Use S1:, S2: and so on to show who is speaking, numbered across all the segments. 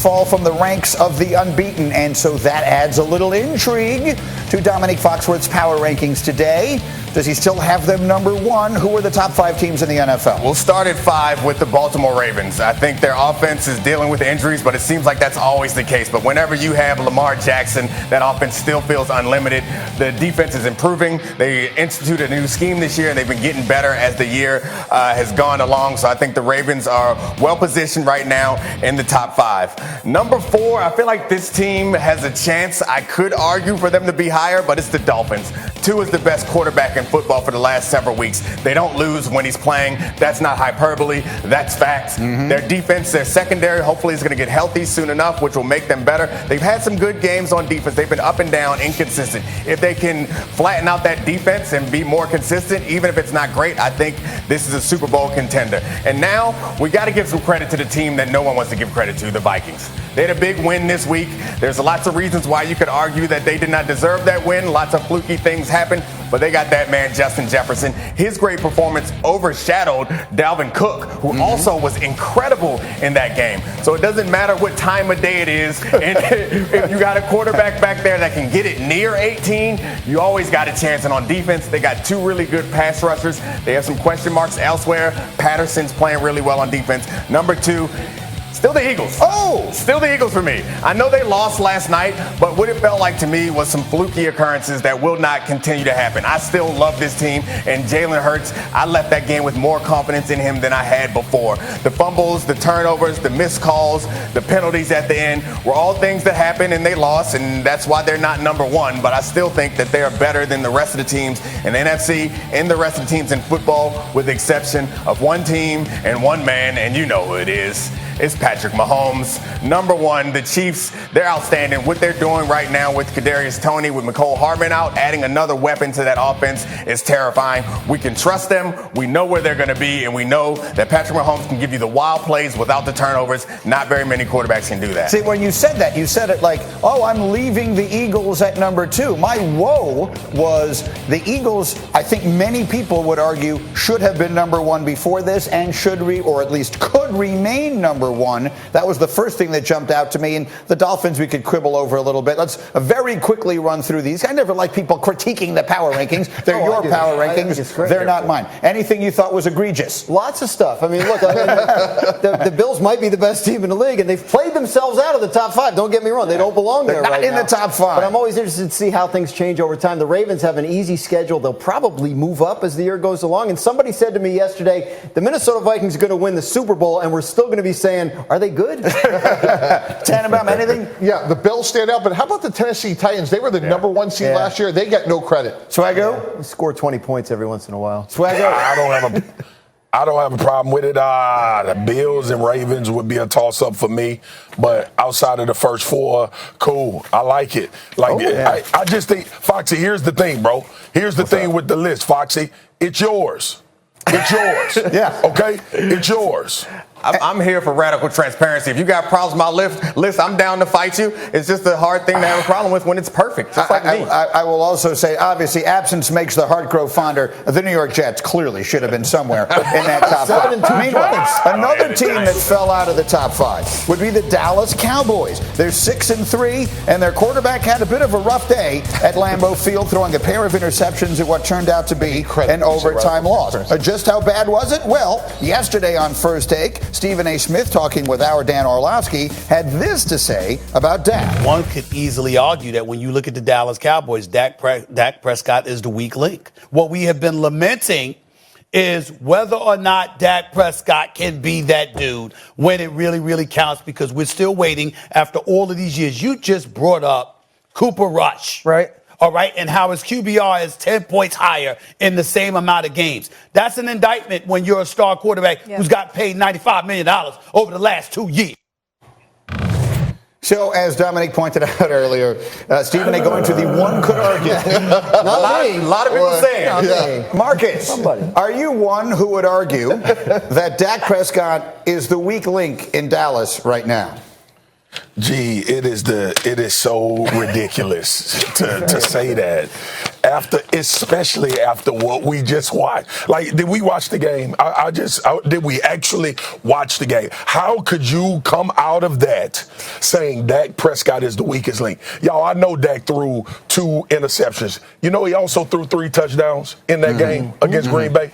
S1: fall from the ranks of the unbeaten, and so that adds a little intrigue to Domonique Foxworth's power rankings today. Does he still have them number one? Who are the top 5 teams in the NFL?
S2: We'll start at 5 with the Baltimore Ravens. I think their offense is dealing with injuries, but it seems like that's always the case. But whenever you have Lamar Jackson, that offense still feels unlimited. The defense is improving. They instituted a new scheme this year, and they've been getting better as the year has gone along. So I think the Ravens are well positioned right now in the top 5. Number 4, I feel like this team has a chance. I could argue for them to be higher, but it's the Dolphins. 2 is the best quarterback in football for the last several weeks. They don't lose when he's playing. That's not hyperbole. That's facts. Their defense, their secondary, hopefully is going to get healthy soon enough, which will make them better. They've had some good games on defense. They've been up and down, inconsistent. If they can flatten out that defense and be more consistent, even if it's not great, I think this is a Super Bowl contender. And now we got to give some credit to the team that no one wants to give credit to, the Vikings. They had a big win this week. There's lots of reasons why you could argue that they did not deserve that win. Lots of fluky things happened, but they got that man, Justin Jefferson. His great performance overshadowed Dalvin Cook, who also was incredible in that game. So it doesn't matter what time of day it is. And if you got a quarterback back there that can get it near 18, you always got a chance. And on defense, they got 2 really good pass rushers. They have some question marks elsewhere. Patterson's playing really well on defense. Number 2, still the Eagles. Still the Eagles for me. I know they lost last night, but what it felt like to me was some fluky occurrences that will not continue to happen. I still love this team, and Jalen Hurts, I left that game with more confidence in him than I had before. The fumbles, the turnovers, the missed calls, the penalties at the end were all things that happened, and they lost, and that's why they're not number 1. But I still think that they are better than the rest of the teams in the NFC and the rest of the teams in football, with the exception of one team and one man, and you know who it is. It's Patrick Mahomes. Number 1, the Chiefs, they're outstanding. What they're doing right now with Kadarius Toney, with Mecole Hardman out, adding another weapon to that offense is terrifying. We can trust them. We know where they're going to be, and we know that Patrick Mahomes can give you the wild plays without the turnovers. Not very many quarterbacks can do that.
S1: See, when you said that, you said it like, I'm leaving the Eagles at number 2. My woe was the Eagles, I think many people would argue, should have been number 1 before this and or at least could remain number 1. That was the first thing that jumped out to me. And the Dolphins we could quibble over a little bit. Let's very quickly run through these. I never like people critiquing the power rankings. They're your power rankings. They're not mine. Anything you thought was egregious?
S3: Lots of stuff. I mean, look, the Bills might be the best team in the league, and they've played themselves out of the top 5. Don't get me wrong. They don't belong there right now.
S1: They're not in the top 5.
S3: But I'm always interested to see how things change over time. The Ravens have an easy schedule. They'll probably move up as the year goes along. And somebody said to me yesterday, the Minnesota Vikings are going to win the Super Bowl, and we're still going to be saying, are they good?
S1: Tannenbaum, anything?
S4: Yeah, the Bills stand out, but how about the Tennessee Titans? They were the number 1 seed last year. They get no credit.
S1: Swaggo?
S3: They score 20 points every once in a while.
S1: Swaggo?
S5: I don't have a problem with it. The Bills and Ravens would be a toss-up for me. But outside of the first 4, cool. I like it. I just think, Foxy, here's the thing, bro. Here's the thing with the list, Foxy. It's yours. It's yours.
S1: Yeah.
S5: Okay? It's yours.
S2: I'm here for radical transparency. If you got problems with my list, I'm down to fight you. It's just a hard thing to have a problem with when it's perfect. Just like me.
S1: I will also say, obviously, absence makes the heart grow fonder. The New York Jets clearly should have been somewhere in that top 5. Meanwhile, another team that fell out of the top 5 would be the Dallas Cowboys. They're 6-3, and their quarterback had a bit of a rough day at Lambeau Field, throwing a pair of interceptions at what turned out to be an overtime loss. Just how bad was it? Well, yesterday on First Take, Stephen A. Smith, talking with our Dan Orlovsky, had this to say about Dak.
S6: One could easily argue that when you look at the Dallas Cowboys, Dak Prescott is the weak link. What we have been lamenting is whether or not Dak Prescott can be that dude when it really, really counts, because we're still waiting after all of these years. You just brought up Cooper Rush.
S3: Right.
S6: All right, and how his QBR is 10 points higher in the same amount of games. That's an indictment when you're a star quarterback who's got paid $95 million over the last 2 years.
S1: So, as Domonique pointed out earlier, Stephen A. going to the one could argue.
S2: a lot of people saying.
S1: Marcus, are you one who would argue that Dak Prescott is the weak link in Dallas right now?
S5: Gee, it is so ridiculous to say that. especially after what we just watched. Like, did we watch the game? Did we actually watch the game? How could you come out of that saying Dak Prescott is the weakest link? Y'all, I know Dak threw 2 interceptions. You know, he also threw 3 touchdowns in that game against Green Bay.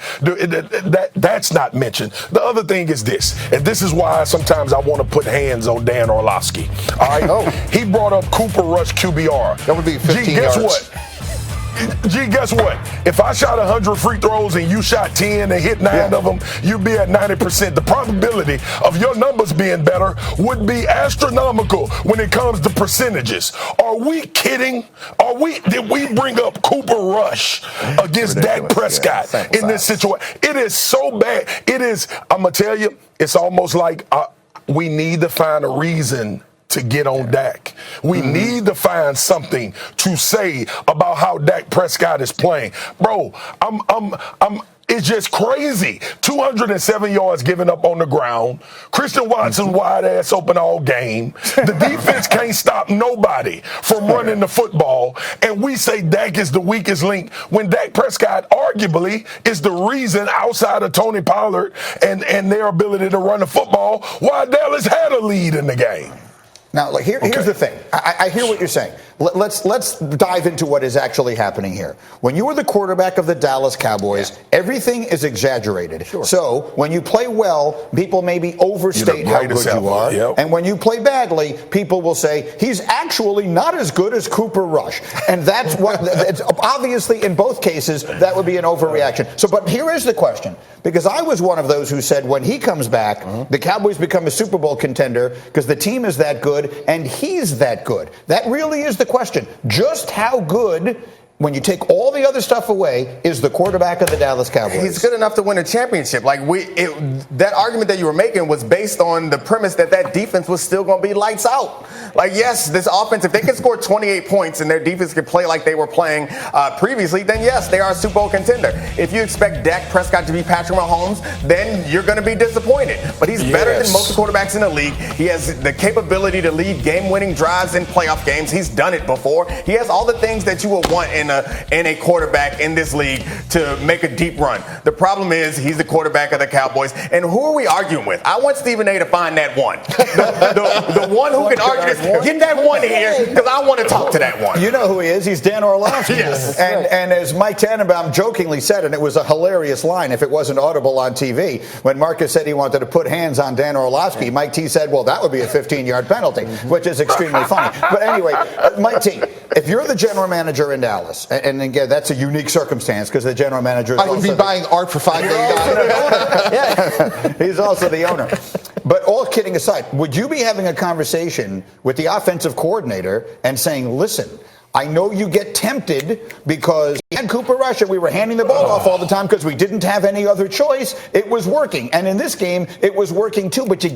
S5: That's not mentioned. The other thing is this, and this is why sometimes I want to put hands on Dan Orlovsky. All right? He brought up Cooper Rush QBR.
S4: That would be 15
S5: guess
S4: yards.
S5: What? Gee, guess what? If I shot 100 free throws and you shot 10 and hit 9 of them, you'd be at 90%. The probability of your numbers being better would be astronomical when it comes to percentages. Are we kidding? Did we bring up Cooper Rush against Dak Prescott in this situation? It is so bad. It is, I'm going to tell you, it's almost like we need to find a reason to get on Dak. We need to find something to say about how Dak Prescott is playing. Bro, it's just crazy. 207 yards given up on the ground. Christian Watson wide ass open all game. The defense can't stop nobody from running the football. And we say Dak is the weakest link when Dak Prescott arguably is the reason outside of Tony Pollard and their ability to run the football why Dallas had a lead in the game.
S1: Now, like, here's the thing. I hear what you're saying. Let's dive into what is actually happening here. When you are the quarterback of the Dallas Cowboys, everything is exaggerated. Sure. So when you play well, people maybe overstate how good you are. Yep. And when you play badly, people will say, he's actually not as good as Cooper Rush. And that's what, obviously, in both cases, that would be an overreaction. So, but here is the question. Because I was one of those who said when he comes back, the Cowboys become a Super Bowl contender because the team is that good and he's that good. That really is the question. Just how good, when you take all the other stuff away, is the quarterback of the Dallas Cowboys?
S2: He's good enough to win a championship. That argument that you were making was based on the premise that defense was still going to be lights out. Like, yes, this offense, if they can score 28 points and their defense can play like they were playing previously, then yes, they are a Super Bowl contender. If you expect Dak Prescott to be Patrick Mahomes, then you're going to be disappointed. But he's better than most of the quarterbacks in the league. He has the capability to lead game-winning drives in playoff games. He's done it before. He has all the things that you would want in a quarterback in this league to make a deep run. The problem is he's the quarterback of the Cowboys. And who are we arguing with? I want Stephen A to find that one. The one who can argue this. Get that one here because I want to talk to that one.
S1: You know who he is. He's Dan Orlovsky.
S2: Yes.
S1: And as Mike Tannenbaum jokingly said, and it was a hilarious line if it wasn't audible on TV, when Marcus said he wanted to put hands on Dan Orlovsky, Mike T said, well, that would be a 15-yard penalty, which is extremely funny. But anyway, Mike T, if you're the general manager in Dallas, and again, that's a unique circumstance because the general manager is
S4: I would be buying art for $5 million.
S1: He's also the owner. But all kidding aside, would you be having a conversation with the offensive coordinator and saying, listen, I know you get tempted because we had Cooper Rush and we were handing the ball off all the time because we didn't have any other choice. It was working. And in this game, it was working too. But you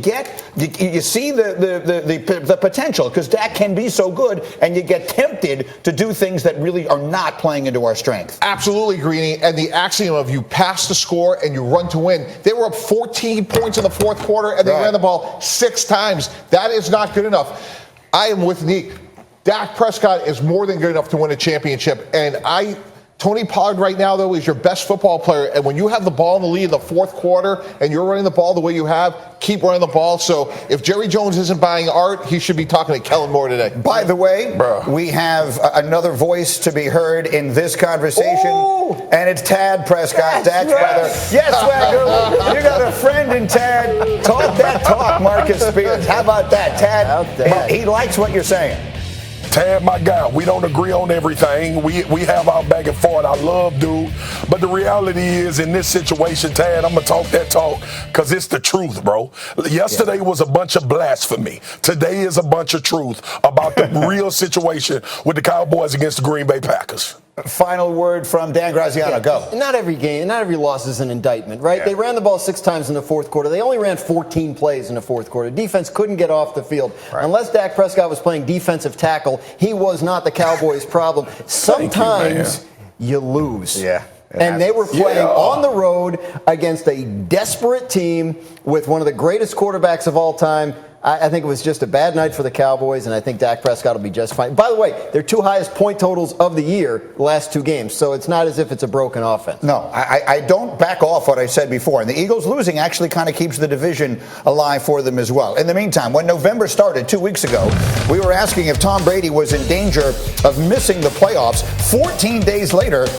S1: see the potential because Dak can be so good and you get tempted to do things that really are not playing into our strength.
S4: Absolutely, Greeny. And the axiom of you pass to score and you run to win. They were up 14 points in the fourth quarter and they ran the ball 6 times. That is not good enough. I am with Neek. Dak Prescott is more than good enough to win a championship. And Tony Pollard right now, though, is your best football player. And when you have the ball in the lead in the fourth quarter and you're running the ball the way you have, keep running the ball. So if Jerry Jones isn't buying art, he should be talking to Kellen Moore today.
S1: By the way, we have another voice to be heard in this conversation. Ooh. And it's Tad Prescott, Dak's brother. Yes, Swagger. You got a friend in Tad. Talk that talk, Marcus Spears. How about that, Tad? He likes what you're saying.
S5: Tad, my guy, we don't agree on everything. We have our back and forth. I love dude. But the reality is, in this situation, Tad, I'm going to talk that talk because it's the truth, bro. Yesterday was a bunch of blasphemy. Today is a bunch of truth about the real situation with the Cowboys against the Green Bay Packers.
S1: Final word from Dan Graziano. Go.
S3: Not every game, not every loss is an indictment, right? Yeah. They ran the ball 6 times in the fourth quarter. They only ran 14 plays in the fourth quarter. Defense couldn't get off the field. Right. Unless Dak Prescott was playing defensive tackle, he was not the Cowboys' problem. Sometimes you lose.
S2: Yeah.
S3: And they were playing on the road against a desperate team with one of the greatest quarterbacks of all time. I think it was just a bad night for the Cowboys, and I think Dak Prescott will be just fine. By the way, their 2 highest point totals of the year, the last 2 games, so it's not as if it's a broken offense.
S1: No, I don't back off what I said before. And the Eagles losing actually kind of keeps the division alive for them as well. In the meantime, when November started 2 weeks ago, we were asking if Tom Brady was in danger of missing the playoffs. 14 days later,